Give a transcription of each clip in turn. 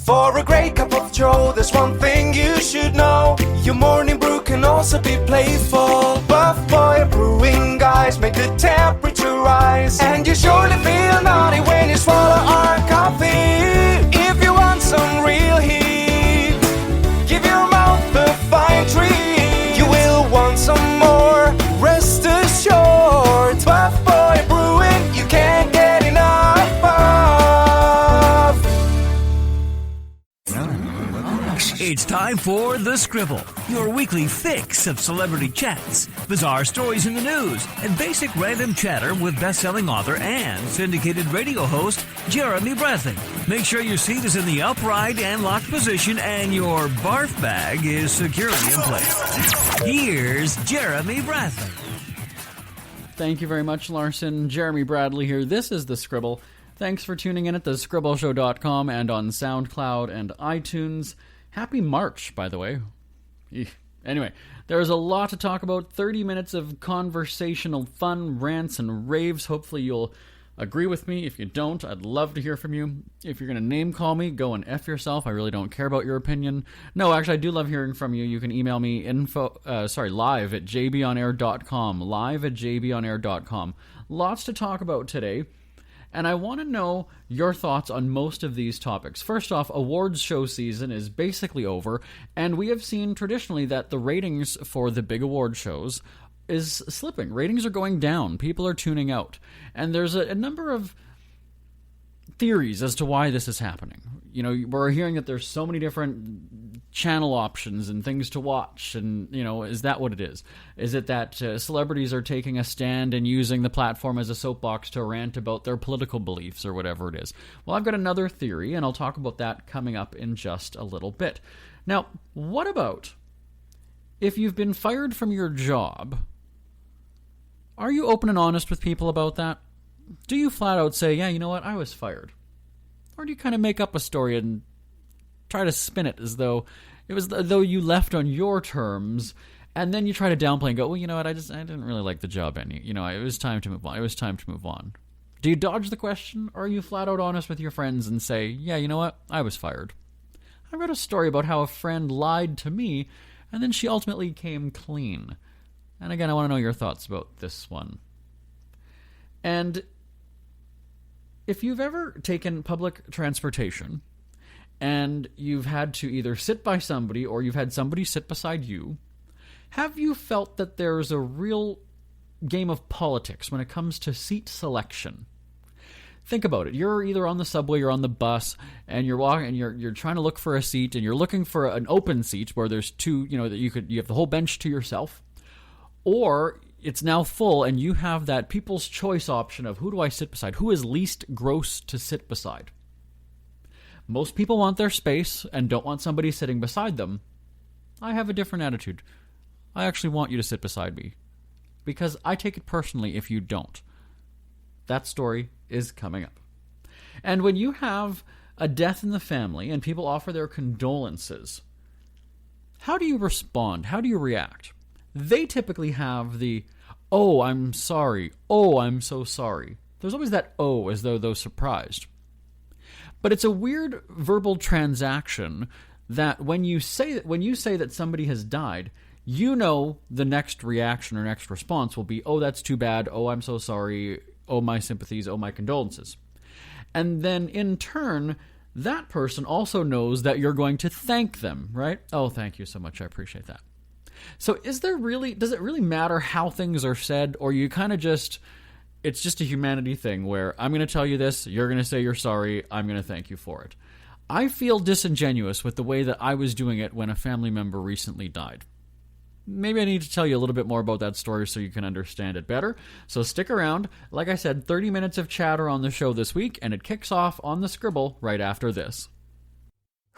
For a great cup of joe, there's one thing you should know. Your morning brew can also be playful. Buff Boy Brewing guys make the temperature rise. And you surely feel naughty when you swallow our coffee. If you want some real heat, give your mouth a fine treat. You will want some more, rest assured. Buff Boy Brewing, you can't get enough of. It's time for The Scribble, your weekly fix of celebrity chats, bizarre stories in the news, and basic random chatter with best-selling author and syndicated radio host Jeremy Bradley. Make sure your seat is in the upright and locked position and your barf bag is securely in place. Here's Jeremy Bradley. Thank you very much, Larson. Jeremy Bradley here. This is The Scribble. Thanks for tuning in at thescribbleshow.com and on SoundCloud and iTunes. Happy March, by the way. Anyway, there's a lot to talk about. 30 minutes of conversational fun, rants, and raves. Hopefully you'll agree with me. If you don't, I'd love to hear from you. If you're going to name call me, go and F yourself. I really don't care about your opinion. No, actually, I do love hearing from you. You can email me live at jbonair.com. Live at jbonair.com. Lots to talk about today. And I want to know your thoughts on most of these topics. First off, awards show season is basically over, and we have seen traditionally that the ratings for the big award shows is slipping. Ratings are going down. People are tuning out. And there's a number of theories as to why this is happening. You know, we're hearing that there's so many different channel options and things to watch, and, you know, is that what it is? Is it that celebrities are taking a stand and using the platform as a soapbox to rant about their political beliefs or whatever it is? Well, I've got another theory, and I'll talk about that coming up in just a little bit. Now, what about if you've been fired from your job? Are you open and honest with people about that? Do you flat out say, yeah, you know what, I was fired? Or do you kind of make up a story and try to spin it as though it was though you left on your terms, and then you try to downplay and go, well, you know what, I didn't really like the job any. You know, it was time to move on. It was time to move on. Do you dodge the question, or are you flat out honest with your friends and say, yeah, you know what, I was fired? I read a story about how a friend lied to me, and then she ultimately came clean. And again, I want to know your thoughts about this one. And if you've ever taken public transportation and you've had to either sit by somebody or you've had somebody sit beside you, have you felt that there's a real game of politics when it comes to seat selection? Think about it. You're either on the subway or on the bus, and you're walking, and you're trying to look for a seat, and you're looking for an open seat where there's two, you know, that you have the whole bench to yourself, or it's now full, and you have that people's choice option of who do I sit beside? Who is least gross to sit beside? Most people want their space and don't want somebody sitting beside them. I have a different attitude. I actually want you to sit beside me, because I take it personally if you don't. That story is coming up. And when you have a death in the family and people offer their condolences, how do you respond? How do you react? They typically have the, oh, I'm sorry. Oh, I'm so sorry. There's always that oh, as though they're surprised. But it's a weird verbal transaction that when you say that somebody has died, you know the next reaction or next response will be, oh, that's too bad. Oh, I'm so sorry. Oh, my sympathies. Oh, my condolences. And then in turn, that person also knows that you're going to thank them, right? Oh, thank you so much. I appreciate that. So does it really matter how things are said, or you kind of it's just a humanity thing where I'm going to tell you this, you're going to say you're sorry, I'm going to thank you for it? I feel disingenuous with the way that I was doing it when a family member recently died. Maybe I need to tell you a little bit more about that story so you can understand it better. So stick around. Like I said, 30 minutes of chatter on the show this week, and it kicks off on the Scribble right after this.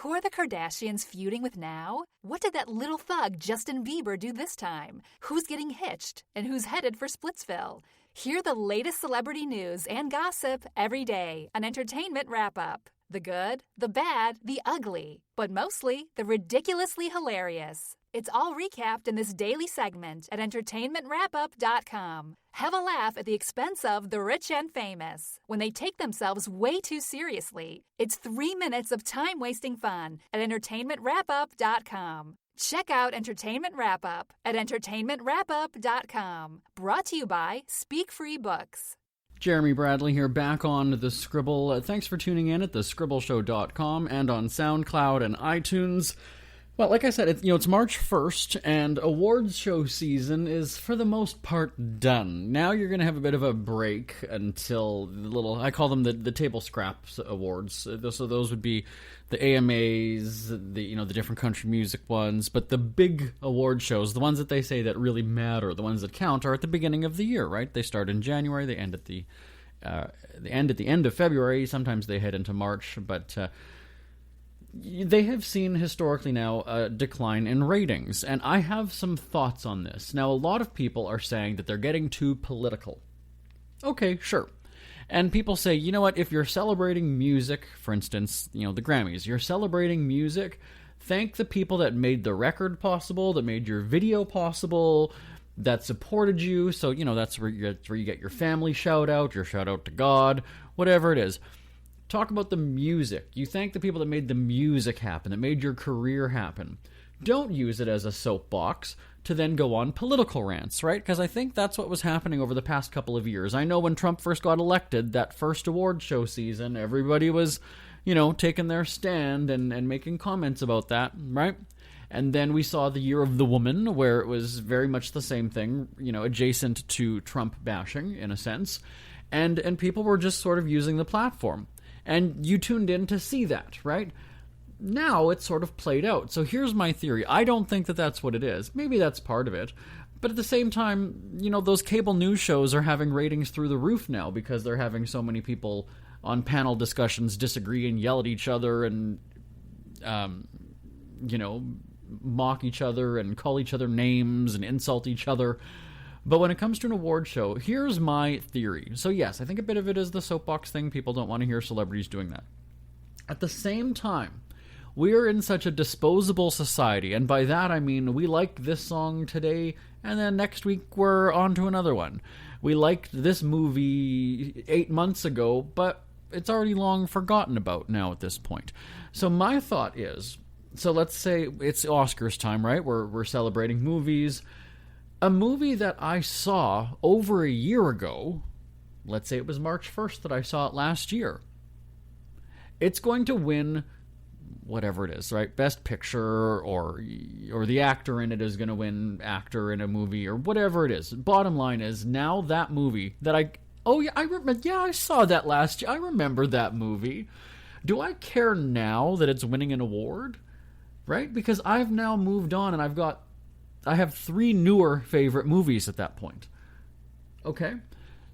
Who are the Kardashians feuding with now? What did that little thug Justin Bieber do this time? Who's getting hitched? And who's headed for Splitsville? Hear the latest celebrity news and gossip every day on Entertainment Wrap-Up. The good, the bad, the ugly, but mostly the ridiculously hilarious. It's all recapped in this daily segment at entertainmentwrapup.com. Have a laugh at the expense of the rich and famous when they take themselves way too seriously. It's 3 minutes of time-wasting fun at entertainmentwrapup.com. Check out Entertainment Wrap Up at entertainmentwrapup.com. Brought to you by Speak Free Books. Jeremy Bradley here, back on The Scribble. Thanks for tuning in at thescribbleshow.com and on SoundCloud and iTunes. Well, like I said, it's March 1st, and awards show season is, for the most part, done. Now you're going to have a bit of a break until I call them the table scraps awards. So those would be the AMAs, the different country music ones, but the big award shows, the ones that they say that really matter, the ones that count, are at the beginning of the year, right? They start in January, they end at the end of February, sometimes they head into March, but they have seen historically now a decline in ratings, and I have some thoughts on this. Now, a lot of people are saying that they're getting too political. Okay, sure. And people say, you know what, if you're celebrating music, for instance, the Grammys, you're celebrating music, thank the people that made the record possible, that made your video possible, that supported you. So, that's where you get your family shout out, your shout out to God, whatever it is. Talk about the music. You thank the people that made the music happen, that made your career happen. Don't use it as a soapbox to then go on political rants, right? Because I think that's what was happening over the past couple of years. I know when Trump first got elected, that first award show season, everybody was, taking their stand and making comments about that, right? And then we saw the Year of the Woman, where it was very much the same thing, adjacent to Trump bashing, in a sense. And people were just sort of using the platform. And you tuned in to see that, right? Now it's sort of played out. So here's my theory. I don't think that that's what it is. Maybe that's part of it. But at the same time, those cable news shows are having ratings through the roof now because they're having so many people on panel discussions disagree and yell at each other and, mock each other and call each other names and insult each other. But when it comes to an award show, here's my theory. So yes, I think a bit of it is the soapbox thing. People don't want to hear celebrities doing that. At the same time, we're in such a disposable society, and by that I mean we like this song today, and then next week we're on to another one. We liked this movie 8 months ago, but it's already long forgotten about now at this point. So my thought is, so let's say it's Oscars time, right? We're celebrating movies. A movie that I saw over a year ago, let's say it was March 1st that I saw it last year, it's going to win whatever it is, right? Best Picture, or the actor in it is going to win actor in a movie, or whatever it is. Bottom line is, now that movie that I saw that last year. I remember that movie. Do I care now that it's winning an award? Right? Because I've now moved on, and I have 3 newer favorite movies at that point. Okay?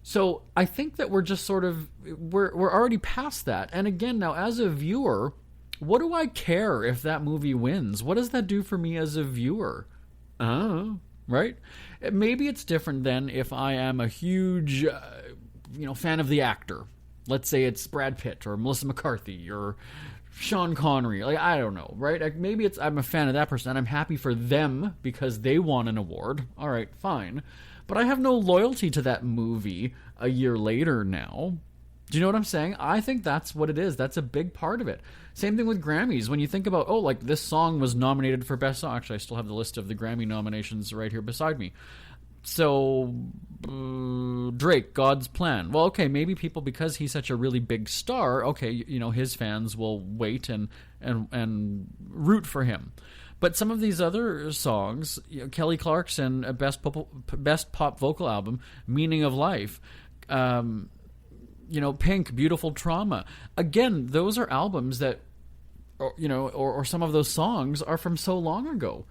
So I think that we're just sort of, we're already past that. And again, now as a viewer, what do I care if that movie wins? What does that do for me as a viewer? Right? Maybe it's different than if I am a huge, fan of the actor. Let's say it's Brad Pitt or Melissa McCarthy or Sean Connery. I don't know, right? Maybe I'm a fan of that person and I'm happy for them because they won an award. All right, fine. But I have no loyalty to that movie a year later now. Do you know what I'm saying? I think that's what it is. That's a big part of it. Same thing with Grammys. When you think about, this song was nominated for Best Song. Actually, I still have the list of the Grammy nominations right here beside me. So, Drake, God's Plan. Well, okay, maybe people, because he's such a really big star, okay, his fans will wait and root for him. But some of these other songs, Kelly Clarkson, Best Pop Vocal Album, Meaning of Life, Pink, Beautiful Trauma. Again, those are albums that, or some of those songs are from so long ago.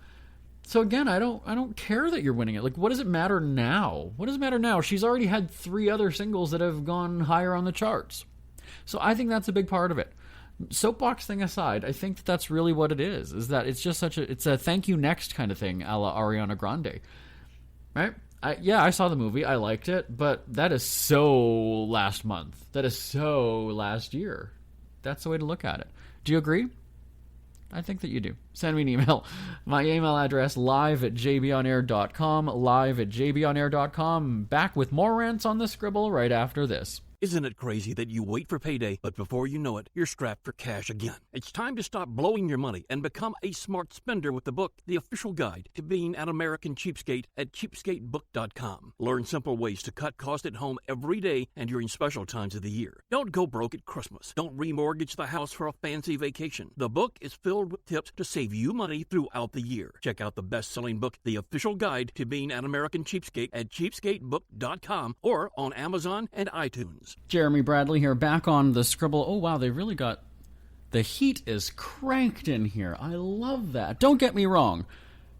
So again, I don't care that you're winning it. What does it matter now? What does it matter now? She's already had 3 other singles that have gone higher on the charts. So I think that's a big part of it. Soapbox thing aside, I think that's really what it is that it's just it's a thank you next kind of thing, a la Ariana Grande. Right? I saw the movie, I liked it, but that is so last month. That is so last year. That's the way to look at it. Do you agree? I think that you do. Send me an email. My email address, live@jbonair.com, live@jbonair.com. Back with more rants on the Scribble right after this. Isn't it crazy that you wait for payday, but before you know it, you're strapped for cash again? It's time to stop blowing your money and become a smart spender with the book, The Official Guide to Being an American Cheapskate at cheapskatebook.com. Learn simple ways to cut costs at home every day and during special times of the year. Don't go broke at Christmas. Don't remortgage the house for a fancy vacation. The book is filled with tips to save you money throughout the year. Check out the best-selling book, The Official Guide to Being an American Cheapskate at cheapskatebook.com or on Amazon and iTunes. Jeremy Bradley here, back on the Scribble. Oh, wow, they really got... The heat is cranked in here. I love that. Don't get me wrong.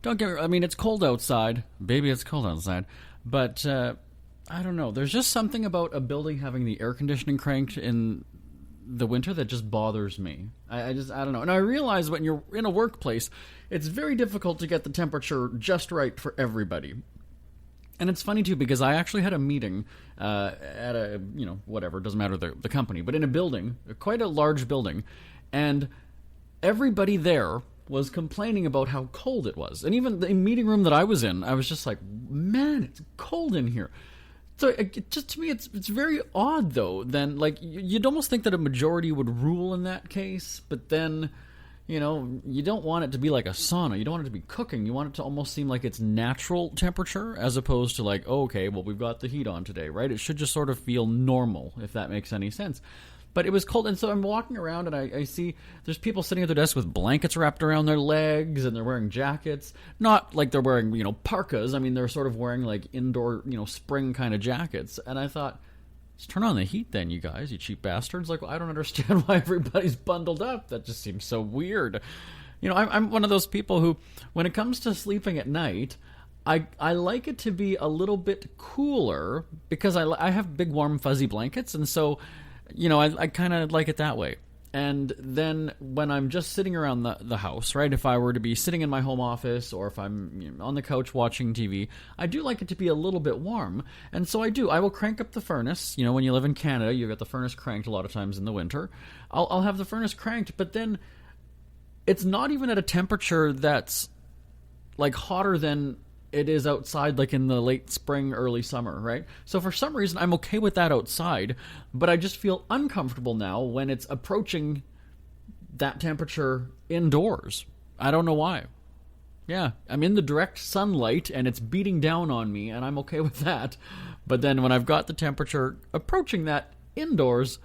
I mean, it's cold outside. Baby, it's cold outside. But, I don't know. There's just something about a building having the air conditioning cranked in the winter that just bothers me. I don't know. And I realize when you're in a workplace, it's very difficult to get the temperature just right for everybody. And it's funny, too, because I actually had a meeting at a, whatever, doesn't matter the company, but in a building, quite a large building, and everybody there was complaining about how cold it was. And even the meeting room that I was in, I was just like, man, it's cold in here. So just to me, it's very odd, though. Then, like, you'd almost think that a majority would rule in that case, but then... you don't want it to be like a sauna. You don't want it to be cooking. You want it to almost seem like it's natural temperature as opposed to like, oh, okay, well, we've got the heat on today, right? It should just sort of feel normal, if that makes any sense. But it was cold, and so I'm walking around, and I see there's people sitting at their desks with blankets wrapped around their legs, and they're wearing jackets. Not like they're wearing, parkas. I mean, they're sort of wearing like indoor, spring kind of jackets. And I thought... Just turn on the heat then, you guys, you cheap bastards. Like, well, I don't understand why everybody's bundled up. That just seems so weird. I'm one of those people who, when it comes to sleeping at night, I like it to be a little bit cooler because I have big, warm, fuzzy blankets. And so, I kind of like it that way. And then when I'm just sitting around the house, right, if I were to be sitting in my home office or if I'm on the couch watching TV, I do like it to be a little bit warm. And so I do. I will crank up the furnace. When you live in Canada, you've got the furnace cranked a lot of times in the winter. I'll have the furnace cranked, but then it's not even at a temperature that's like hotter than it is outside, like in the late spring, early summer, right? So for some reason, I'm okay with that outside, but I just feel uncomfortable now when it's approaching that temperature indoors. I don't know why. Yeah, I'm in the direct sunlight, and it's beating down on me, and I'm okay with that. But then when I've got the temperature approaching that indoors,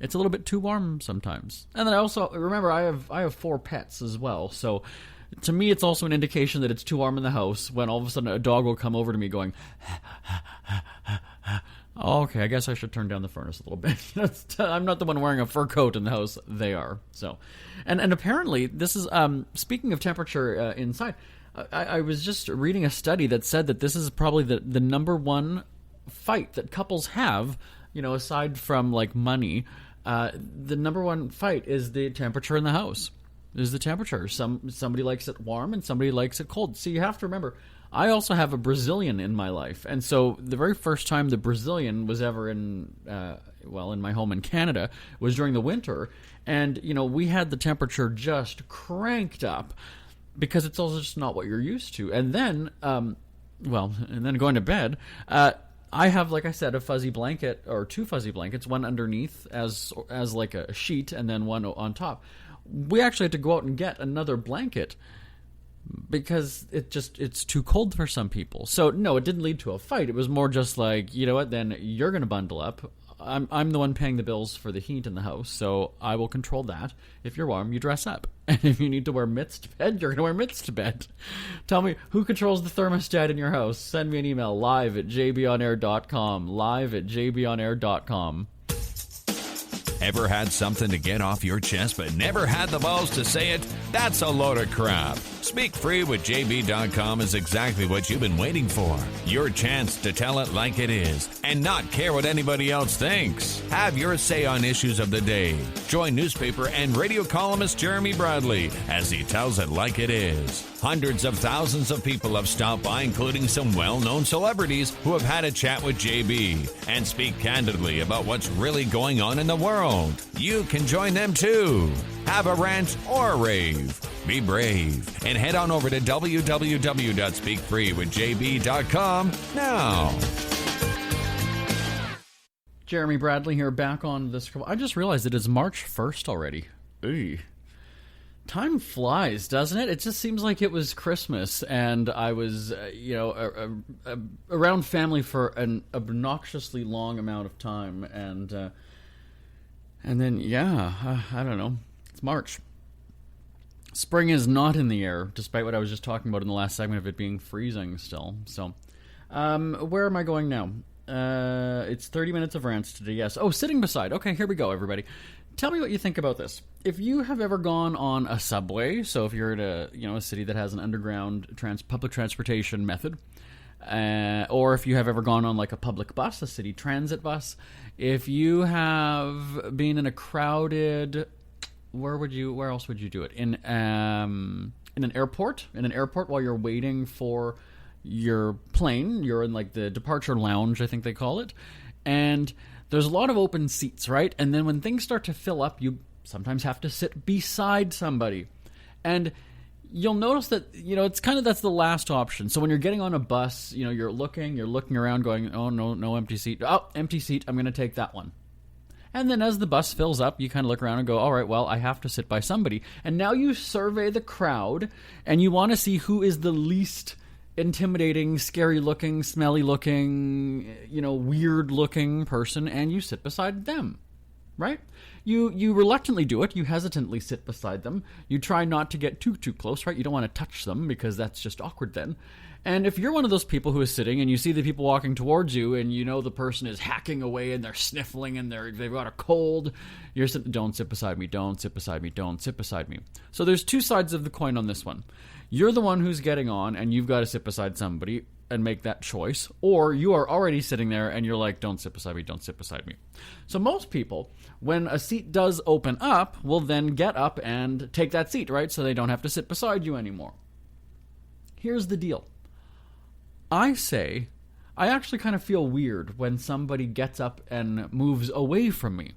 it's a little bit too warm sometimes. And then I also, remember, I have 4 pets as well, so... To me, it's also an indication that it's too warm in the house when all of a sudden a dog will come over to me going, oh, okay, I guess I should turn down the furnace a little bit. I'm not the one wearing a fur coat in the house. They are. So, and apparently, this is, speaking of temperature inside, I was just reading a study that said that this is probably the number one fight that couples have, aside from, like, money. The number one fight is the temperature in the house. Is the temperature. Somebody likes it warm and somebody likes it cold. So you have to remember, I also have a Brazilian in my life. And so the very first time the Brazilian was ever in my home in Canada was during the winter. And, we had the temperature just cranked up because it's also just not what you're used to. And then, and then going to bed, I have, like I said, a fuzzy blanket or 2 fuzzy blankets, one underneath as like a sheet and then one on top. We actually had to go out and get another blanket because it's too cold for some people. So no, it didn't lead to a fight. It was more just like, you know what, then you're going to bundle up. I'm the one paying the bills for the heat in the house, so I will control that. If you're warm, you dress up. And if you need to wear mitts to bed, you're going to wear mitts to bed. Tell me, who controls the thermostat in your house? Send me an email, live@jbonair.com, live@jbonair.com. Ever had something to get off your chest but never had the balls to say it? That's a load of crap. Speak Free with JB.com is exactly what you've been waiting for. Your chance to tell it like it is and not care what anybody else thinks. Have your say on issues of the day. Join newspaper and radio columnist Jeremy Bradley as he tells it like it is. Hundreds of thousands of people have stopped by, including some well-known celebrities who have had a chat with JB and speak candidly about what's really going on in the world. You can join them too. Have a rant or a rave. Be brave and head on over to www.speakfreewithjb.com now. Jeremy Bradley here, back on the Scribble. I just realized it is March 1st already. Eey. Time flies, doesn't it? It just seems like it was Christmas, and I was, around family for an obnoxiously long amount of time, and then, I don't know. It's March. Spring is not in the air, despite what I was just talking about in the last segment of it being freezing still. So, where am I going now? It's 30 minutes of rants today, yes. Oh, sitting beside. Okay, here we go, everybody. Tell me what you think about this. If you have ever gone on a subway, so if you're in a city that has an underground public transportation method, or if you have ever gone on like a public bus, a city transit bus, if you have been in a crowded, where else would you do it? In an airport while you're waiting for your plane, you're in like the departure lounge, I think they call it, and there's a lot of open seats, right? And then when things start to fill up, you sometimes have to sit beside somebody. And you'll notice that, it's kind of, that's the last option. So when you're getting on a bus, you're looking around going, oh, no empty seat. Oh, empty seat, I'm going to take that one. And then as the bus fills up, you kind of look around and go, all right, well, I have to sit by somebody. And now you survey the crowd, and you want to see who is the least intimidating, scary-looking, smelly-looking, weird-looking person, and you sit beside them, right? You reluctantly do it. You hesitantly sit beside them. You try not to get too close, right? You don't want to touch them because that's just awkward then. And if you're one of those people who is sitting and you see the people walking towards you and the person is hacking away and they're sniffling and they've got a cold, you're sitting, don't sit beside me, don't sit beside me, don't sit beside me. So there's two sides of the coin on this one. You're the one who's getting on and you've got to sit beside somebody and make that choice, or you are already sitting there and you're like, don't sit beside me, don't sit beside me. So most people, when a seat does open up, will then get up and take that seat, right? So they don't have to sit beside you anymore. Here's the deal. I actually kind of feel weird when somebody gets up and moves away from me,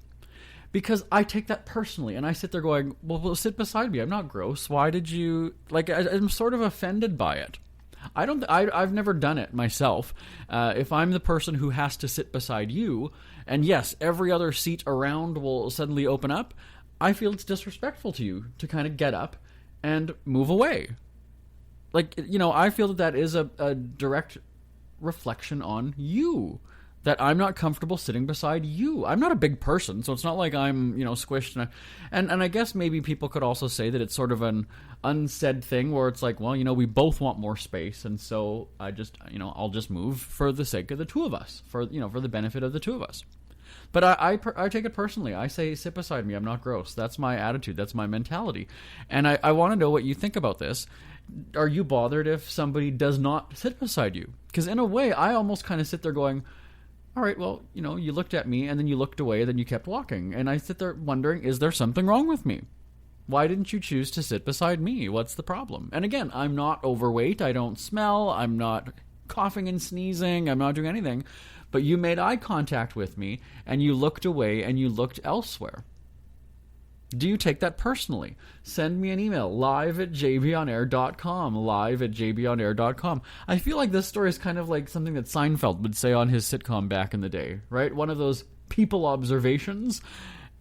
because I take that personally, and I sit there going, well, sit beside me. I'm not gross. Why did you... I'm sort of offended by it. I've never done it myself. If I'm the person who has to sit beside you, and yes, every other seat around will suddenly open up, I feel it's disrespectful to you to kind of get up and move away. I feel that is a direct reflection on you. That I'm not comfortable sitting beside you. I'm not a big person, so it's not like I'm, squished. And I guess maybe people could also say that it's sort of an unsaid thing where it's like, well, we both want more space, and so I just, I'll just move for the sake of the two of us, for the benefit of the two of us. But I take it personally. I say, sit beside me. I'm not gross. That's my attitude. That's my mentality. And I want to know what you think about this. Are you bothered if somebody does not sit beside you? Because in a way, I almost kind of sit there going, all right, well, you looked at me and then you looked away and then you kept walking. And I sit there wondering, is there something wrong with me? Why didn't you choose to sit beside me? What's the problem? And again, I'm not overweight. I don't smell. I'm not coughing and sneezing. I'm not doing anything. But you made eye contact with me and you looked away and you looked elsewhere. Do you take that personally? Send me an email, live@jbonair.com, live@jbonair.com. I feel like this story is kind of like something that Seinfeld would say on his sitcom back in the day, right? One of those people observations,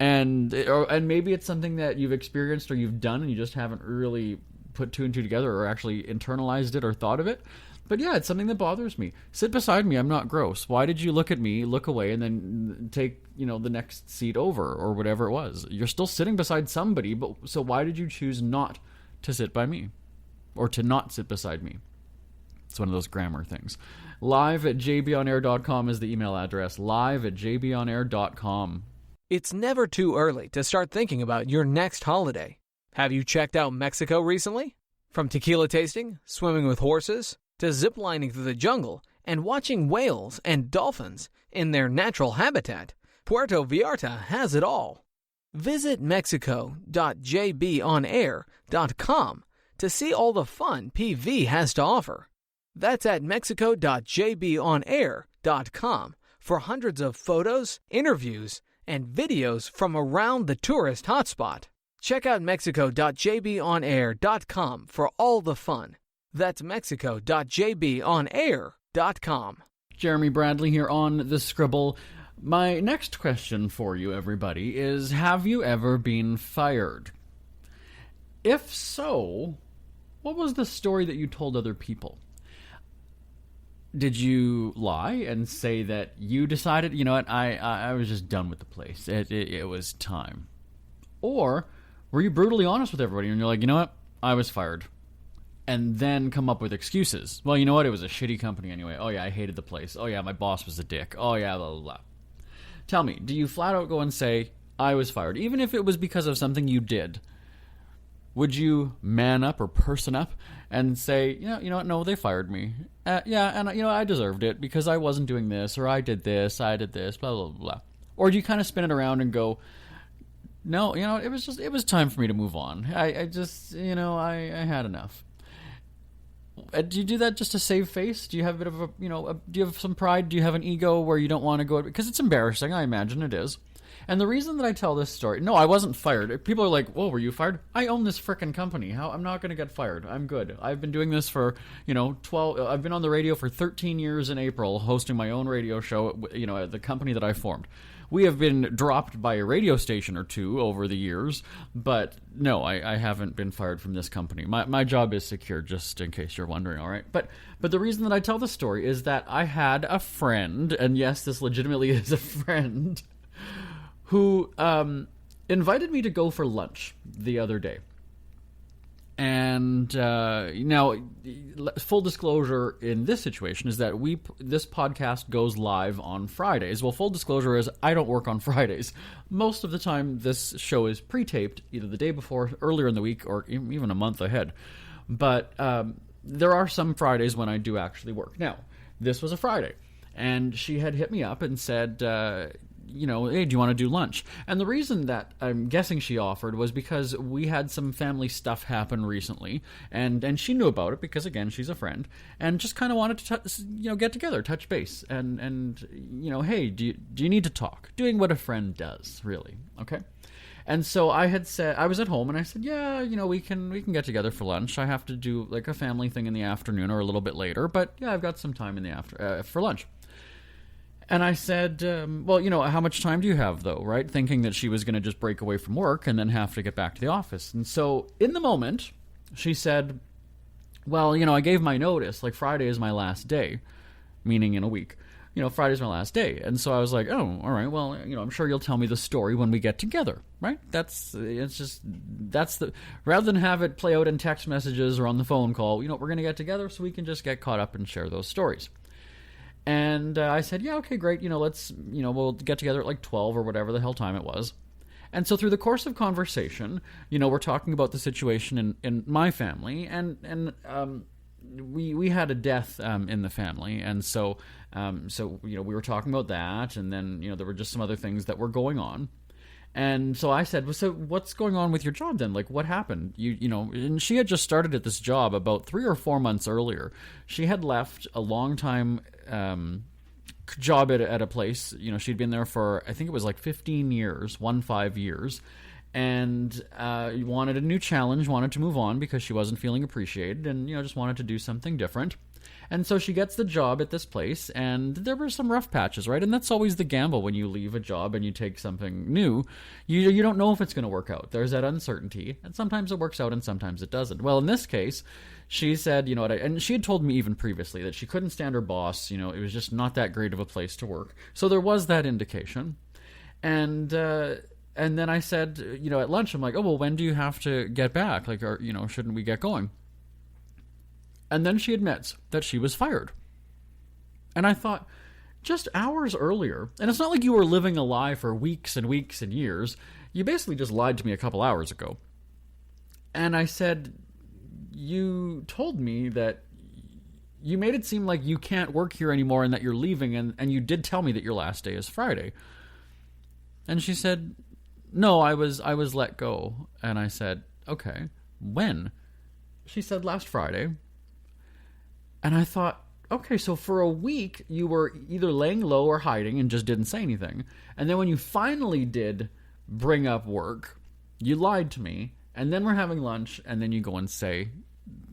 and maybe it's something that you've experienced or you've done and you just haven't really put two and two together or actually internalized it or thought of it. But yeah, it's something that bothers me. Sit beside me. I'm not gross. Why did you look at me, look away, and then take, the next seat over or whatever it was? You're still sitting beside somebody, but so why did you choose not to sit by me or to not sit beside me? It's one of those grammar things. live@jbonair.com is the email address. live@jbonair.com. It's never too early to start thinking about your next holiday. Have you checked out Mexico recently? From tequila tasting, swimming with horses, to ziplining through the jungle and watching whales and dolphins in their natural habitat, Puerto Vallarta has it all. Visit mexico.jbonair.com to see all the fun PV has to offer. That's at mexico.jbonair.com for hundreds of photos, interviews, and videos from around the tourist hotspot. Check out mexico.jbonair.com for all the fun. That's mexico.jbonair.com. Jeremy Bradley here on The Scribble. My next question for you, everybody, is have you ever been fired? If so, what was the story that you told other people? Did you lie and say that you decided, you know what, I was just done with the place. It was time. Or were you brutally honest with everybody and you're like, you know what, I was fired. And then come up with excuses. Well, you know what, it was a shitty company anyway. Oh yeah, I hated the place. Oh yeah, my boss was a dick. Oh yeah, blah, blah, blah. Tell me, do you flat out go and say, I was fired? Even if it was because of something you did. Would you man up or person up and say, you know what, no, they fired me. Yeah, and I deserved it because I wasn't doing this, or I did this, blah, blah, blah. Or do you kind of spin it around and go, no, it was time for me to move on. I had enough. Do you do that just to save face? Do you have a bit of do you have some pride? Do you have an ego where you don't want to go? Because it's embarrassing, I imagine it is. And the reason that I tell this story, no, I wasn't fired. People are like, whoa, were you fired? I own this frickin' company. I'm not going to get fired. I'm good. I've been doing this for, 12, I've been on the radio for 13 years in April, hosting my own radio show, at the company that I formed. We have been dropped by a radio station or two over the years, but no, I haven't been fired from this company. My job is secure, just in case you're wondering, all right? But the reason that I tell the story is that I had a friend, and yes, this legitimately is a friend, who invited me to go for lunch the other day. And now, full disclosure in this situation is that this podcast goes live on Fridays. Well, full disclosure is I don't work on Fridays. Most of the time, this show is pre-taped either the day before, earlier in the week, or even a month ahead. But there are some Fridays when I do actually work. Now, this was a Friday, and she had hit me up and said, hey, do you want to do lunch? And the reason that I'm guessing she offered was because we had some family stuff happen recently, and she knew about it because, again, she's a friend, and just kind of wanted to, get together, touch base, and hey, do you need to talk? Doing what a friend does, really, okay? And so I had said, I was at home, and I said, yeah, we can get together for lunch. I have to do, like, a family thing in the afternoon or a little bit later, but, yeah, I've got some time in the for lunch. And I said, how much time do you have, though, right? Thinking that she was going to just break away from work and then have to get back to the office. And so in the moment, she said, well, I gave my notice. Like, Friday is my last day, meaning in a week. Friday's my last day. And so I was like, oh, all right, well, I'm sure you'll tell me the story when we get together, right? Rather than have it play out in text messages or on the phone call, we're going to get together so we can just get caught up and share those stories. And I said, yeah, okay, great. Let's, we'll get together at like 12 or whatever the hell time it was. And so through the course of conversation, we're talking about the situation in my family, and we had a death in the family, and so we were talking about that, and then there were just some other things that were going on. And so I said, well, so what's going on with your job then? Like, what happened? And she had just started at this job about 3 or 4 months earlier. She had left a long time job at a place. She'd been there for, I think it was like 15 years, 15 years, and wanted a new challenge, wanted to move on because she wasn't feeling appreciated, and, just wanted to do something different. And so she gets the job at this place, and there were some rough patches, right? And that's always the gamble when you leave a job and you take something new. You don't know if it's going to work out. There's that uncertainty, and sometimes it works out and sometimes it doesn't. Well, in this case, she said, and she had told me even previously that she couldn't stand her boss. It was just not that great of a place to work. So there was that indication. And then I said, at lunch, I'm like, oh, well, when do you have to get back? Like, shouldn't we get going? And then she admits that she was fired. And I thought, just hours earlier, and it's not like you were living a lie for weeks and weeks and years. You basically just lied to me a couple hours ago. And I said, you told me that you made it seem like you can't work here anymore and that you're leaving, and you did tell me that your last day is Friday. And she said, no, I was let go. And I said, okay, when? She said, last Friday. And I thought, okay, so for a week, you were either laying low or hiding and just didn't say anything. And then when you finally did bring up work, you lied to me, and then we're having lunch, and then you go and say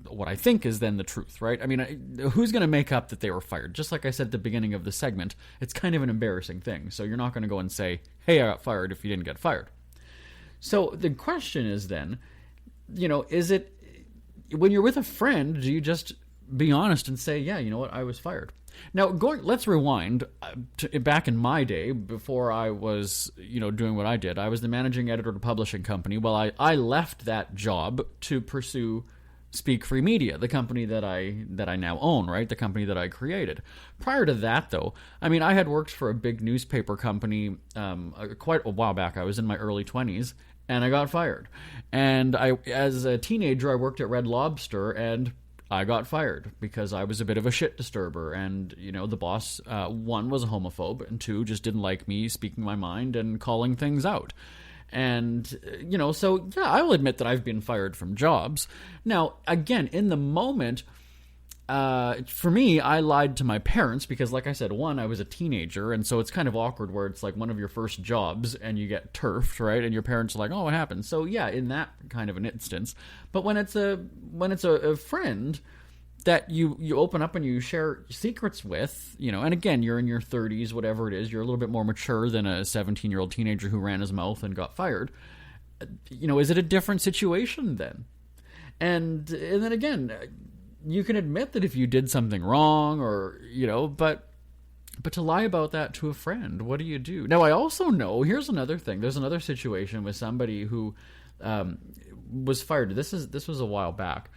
what I think is then the truth, right? I mean, who's going to make up that they were fired? Just like I said at the beginning of the segment, it's kind of an embarrassing thing. So you're not going to go and say, hey, I got fired if you didn't get fired. So the question is then, is it, when you're with a friend, do you just be honest and say, yeah, you know what, I was fired? Now, let's rewind to back in my day, before I was, doing what I did. I was the managing editor of a publishing company. Well, I left that job to pursue Speak Free Media, the company that I now own, right? The company that I created. Prior to that, though, I mean, I had worked for a big newspaper company quite a while back. I was in my early 20s, and I got fired. And as a teenager, I worked at Red Lobster, and I got fired because I was a bit of a shit disturber. And, the boss, one, was a homophobe, and two, just didn't like me speaking my mind and calling things out. And, so, yeah, I will admit that I've been fired from jobs. Now, again, in the moment, for me, I lied to my parents because, like I said, one, I was a teenager, and so it's kind of awkward where it's like one of your first jobs and you get turfed, right? And your parents are like, oh, what happened? So, yeah, in that kind of an instance. But when it's a friend that you open up and you share secrets with, and again, you're in your 30s, whatever it is, you're a little bit more mature than a 17-year-old teenager who ran his mouth and got fired. Is it a different situation then? And then again, you can admit that if you did something wrong or, but to lie about that to a friend, what do you do? Now, I also know, here's another thing. There's another situation with somebody who was fired. This was a while back.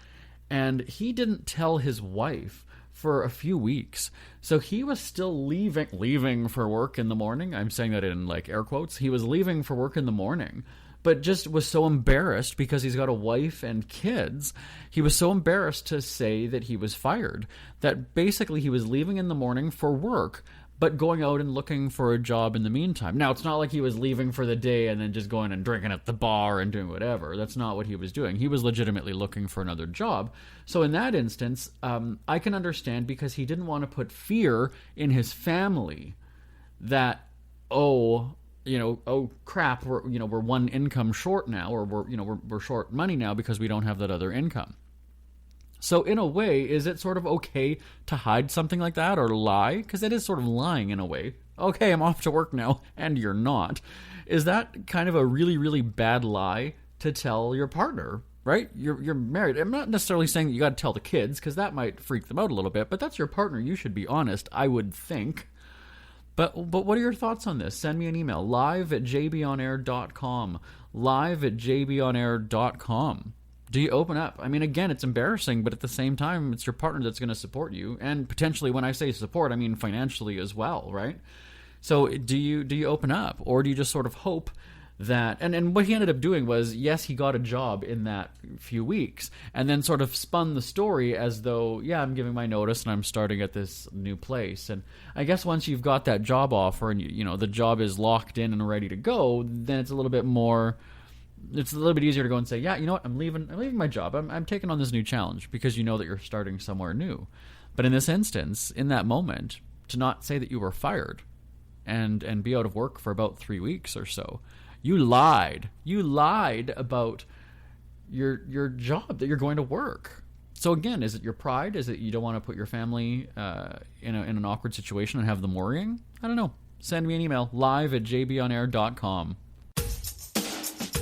And he didn't tell his wife for a few weeks. So he was still leaving for work in the morning. I'm saying that in like air quotes. He was leaving for work in the morning, but just was so embarrassed because he's got a wife and kids. He was so embarrassed to say that he was fired that basically he was leaving in the morning for work, but going out and looking for a job in the meantime. Now, it's not like he was leaving for the day and then just going and drinking at the bar and doing whatever. That's not what he was doing. He was legitimately looking for another job. So in that instance, I can understand because he didn't want to put fear in his family that, oh crap, we're one income short now, or we're short money now because we don't have that other income. So in a way, is it sort of okay to hide something like that or lie? Because it is sort of lying in a way. Okay, I'm off to work now, and you're not. Is that kind of a really, really bad lie to tell your partner, right? You're married. I'm not necessarily saying that you got to tell the kids, because that might freak them out a little bit, but that's your partner. You should be honest, I would think. But what are your thoughts on this? Send me an email, live@jbonair.com, live@jbonair.com. Do you open up? I mean, again, it's embarrassing, but at the same time, it's your partner that's going to support you. And potentially, when I say support, I mean financially as well, right? So do you open up? Or do you just sort of hope that... And what he ended up doing was, yes, he got a job in that few weeks, and then sort of spun the story as though, yeah, I'm giving my notice and I'm starting at this new place. And I guess once you've got that job offer and the job is locked in and ready to go, then it's a little bit more... It's a little bit easier to go and say, yeah, you know what, I'm leaving my job. I'm taking on this new challenge, because you know that you're starting somewhere new. But in this instance, in that moment, to not say that you were fired and be out of work for about 3 weeks or so, you lied. You lied about your job, that you're going to work. So again, is it your pride? Is it you don't want to put your family in an awkward situation and have them worrying? I don't know. Send me an email, live@jbonair.com.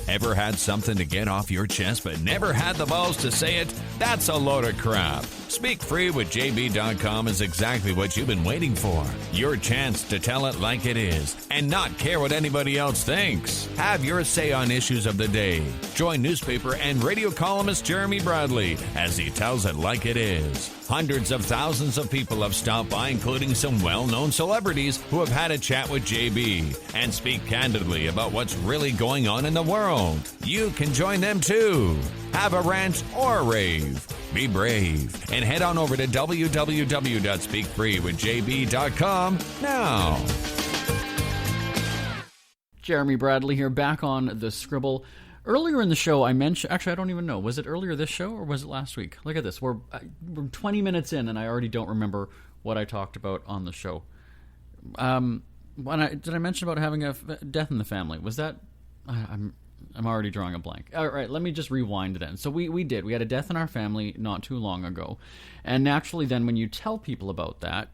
Ever had something to get off your chest but never had the balls to say it? That's a load of crap. Speak Free with JB.com is exactly what you've been waiting for. Your chance to tell it like it is and not care what anybody else thinks. Have your say on issues of the day. Join newspaper and radio columnist Jeremy Bradley as he tells it like it is. Hundreds of thousands of people have stopped by, including some well-known celebrities who have had a chat with JB and speak candidly about what's really going on in the world. You can join them too. Have a rant or a rave. Be brave and head on over to www.speakfreewithjb.com now. Jeremy Bradley here, back on the Scribble. Earlier in the show, I mentioned... Actually, I don't even know. Was it earlier this show or was it last week? Look at this. We're 20 minutes in and I already don't remember what I talked about on the show. Did I mention about having a death in the family? Was that... I I'm already drawing a blank. All right, let me just rewind then. So we did. We had a death in our family not too long ago. And naturally then when you tell people about that,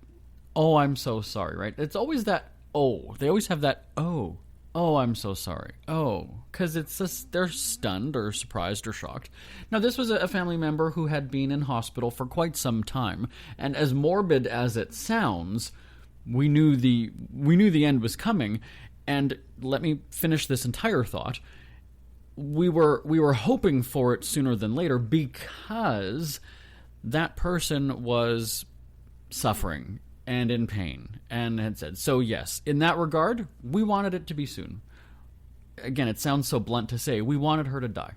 oh, I'm so sorry, right? It's always that, oh. They always have that, oh. Oh, I'm so sorry. Oh, because it's just, they're stunned or surprised or shocked. Now, this was a family member who had been in hospital for quite some time. And as morbid as it sounds, we knew the end was coming. And let me finish this entire thought. We were hoping for it sooner than later because that person was suffering and in pain and had said, so yes, in that regard, we wanted it to be soon. Again, it sounds so blunt to say, we wanted her to die.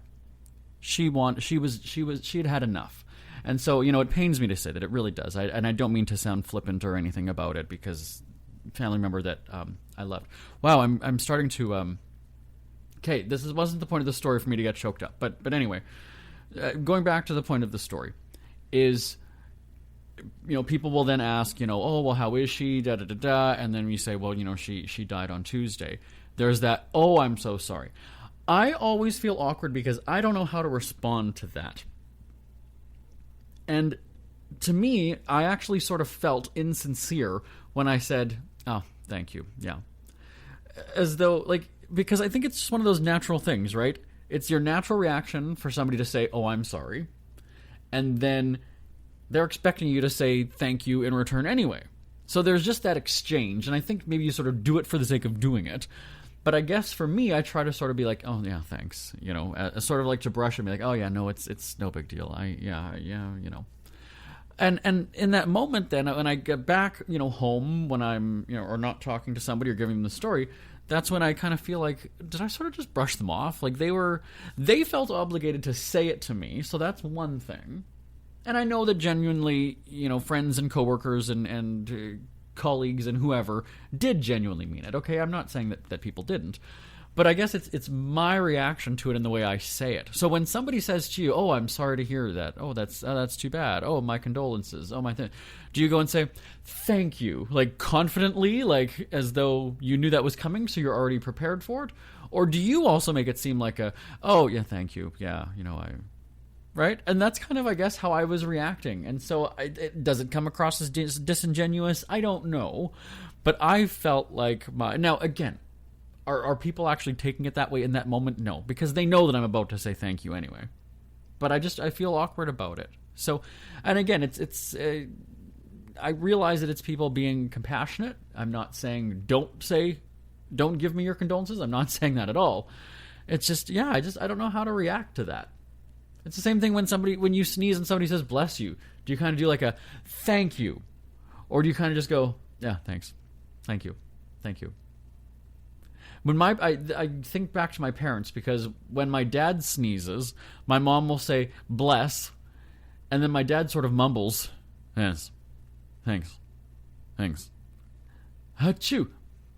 She had had enough. And so, it pains me to say that, it really does. And I don't mean to sound flippant or anything about it, because family member that I loved. Wow, I'm starting to okay, wasn't the point of the story for me to get choked up. But anyway, going back to the point of the story is, people will then ask, oh, well, how is she, da-da-da-da, and then we say, well, she died on Tuesday. There's that, oh, I'm so sorry. I always feel awkward because I don't know how to respond to that. And to me, I actually sort of felt insincere when I said, oh, thank you, yeah. As though, because I think it's just one of those natural things, right? It's your natural reaction for somebody to say, oh, I'm sorry. And then they're expecting you to say thank you in return anyway. So there's just that exchange, and I think maybe you sort of do it for the sake of doing it. But I guess for me, I try to sort of be like, oh, yeah, thanks. Sort of like to brush and be like, oh, yeah, no, it's no big deal. And in that moment then, when I get back, home, when I'm, or not talking to somebody or giving them the story, that's when I kind of feel like, did I sort of just brush them off? Like they felt obligated to say it to me, so that's one thing. And I know that genuinely, friends and coworkers and colleagues and whoever did genuinely mean it. Okay, I'm not saying that people didn't. But I guess it's my reaction to it in the way I say it. So when somebody says to you, oh, I'm sorry to hear that. Oh, that's too bad. Oh, my condolences. Oh, my thing. Do you go and say, thank you, confidently, as though you knew that was coming, so you're already prepared for it? Or do you also make it seem like oh, yeah, thank you. Yeah, right? And that's kind of, I guess, how I was reacting. And so does it come across as disingenuous? I don't know. But I felt like now, again, are people actually taking it that way in that moment? No, because they know that I'm about to say thank you anyway. But I feel awkward about it. So, and again, I realize that it's people being compassionate. I'm not saying don't give me your condolences. I'm not saying that at all. It's just, yeah, I don't know how to react to that. It's the same thing when you sneeze and somebody says bless you. Do you kind of do like a thank you? Or do you kind of just go, yeah, thanks. Thank you. Thank you. When I think back to my parents, because when my dad sneezes, my mom will say bless, and then my dad sort of mumbles, yes, thanks, achoo,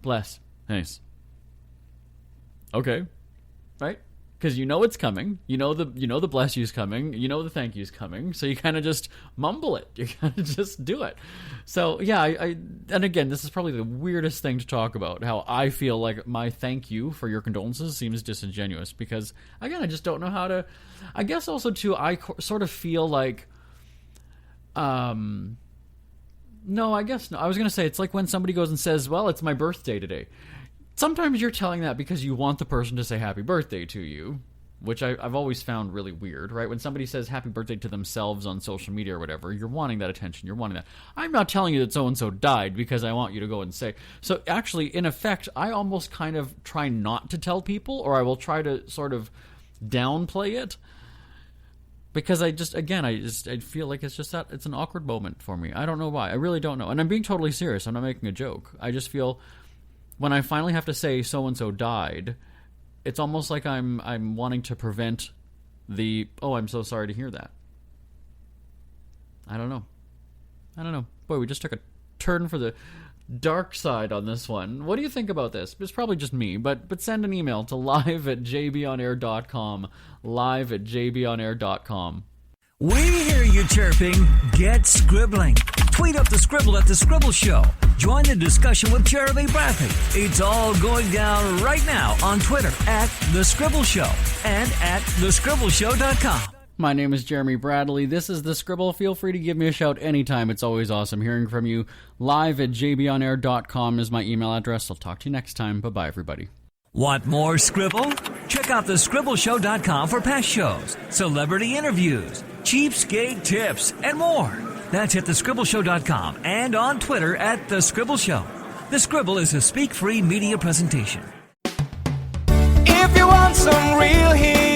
bless, thanks. Okay, right? Because it's coming, the bless you's coming, the thank you's coming, so you kind of just mumble it, you kind of just do it. So yeah, and again, this is probably the weirdest thing to talk about, how I feel like my thank you for your condolences seems disingenuous, because again, I just don't know how to, I guess also too, I sort of feel like, no, I guess no, I was going to say, it's like when somebody goes and says, well, it's my birthday today. Sometimes you're telling that because you want the person to say happy birthday to you, which I've always found really weird, right? When somebody says happy birthday to themselves on social media or whatever, you're wanting that attention, you're wanting that. I'm not telling you that so-and-so died because I want you to go and say. So actually, in effect, I almost kind of try not to tell people, or I will try to sort of downplay it, because I feel like it's just that it's an awkward moment for me. I don't know why. I really don't know. And I'm being totally serious. I'm not making a joke. I just feel when I finally have to say so-and-so died, it's almost like I'm wanting to prevent the, oh, I'm so sorry to hear that. I don't know. Boy, we just took a turn for the dark side on this one. What do you think about this? It's probably just me, but send an email to live@jbonair.com, live@jbonair.com. We hear you chirping. Get scribbling. Tweet up the Scribble at The Scribble Show. Join the discussion with Jeremy Bradley. It's all going down right now on Twitter at The Scribble Show and at thescribbleshow.com. My name is Jeremy Bradley. This is The Scribble. Feel free to give me a shout anytime. It's always awesome hearing from you. Live at jbonair.com is my email address. I'll talk to you next time. Bye-bye, everybody. Want more Scribble? Check out thescribbleshow.com for past shows, celebrity interviews, cheapskate tips, and more. That's at thescribbleshow.com and on Twitter at The Scribble Show. The Scribble is a speak-free media presentation. If you want some real heat,